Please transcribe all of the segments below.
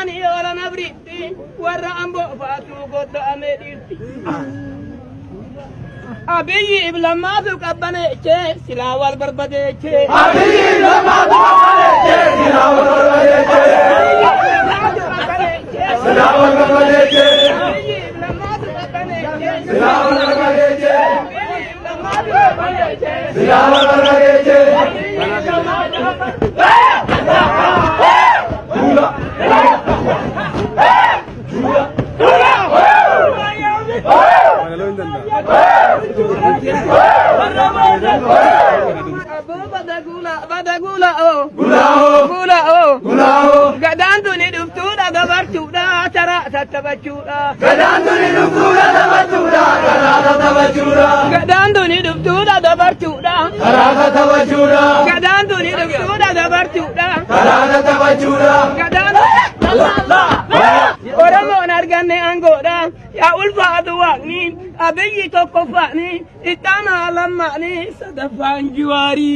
Ani orang nabriti, warra ambo fatu goda amediti. Abiyi iblama tu kabane che, silawal berbade che. Abiyi iblama tu kabane che, silawal berbade che. Silawal berbade che. Abiyi iblama tu kabane che, silawal berbade che. Abiyi iblama tu kabane che, silawal berbade che. Badagula oh gula oh gadantu ni duftuda gabartuda tara tatabachuda gadantu ni duftuda gabartuda tara tatabachuda gadantu ni duftuda gabartuda tara tatabachuda gadantu ni duftuda gabartuda tara tatabachuda gadantu Oromo nargane angoda ya ulfa adwani abiyi tokofani itana lamani sadafan juari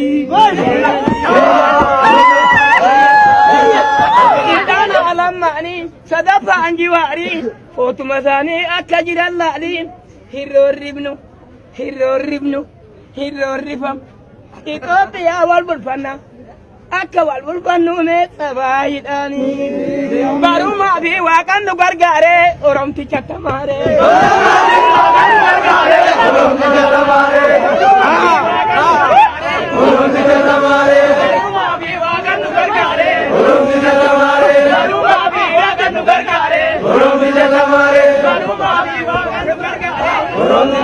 itana lamani sadafan juari fotumasani akajirallali hiroribnu Ethiopia walbulfana akka walbulfannu me sabayidani baruma bi waqannu gargare oromti chatamare Oromti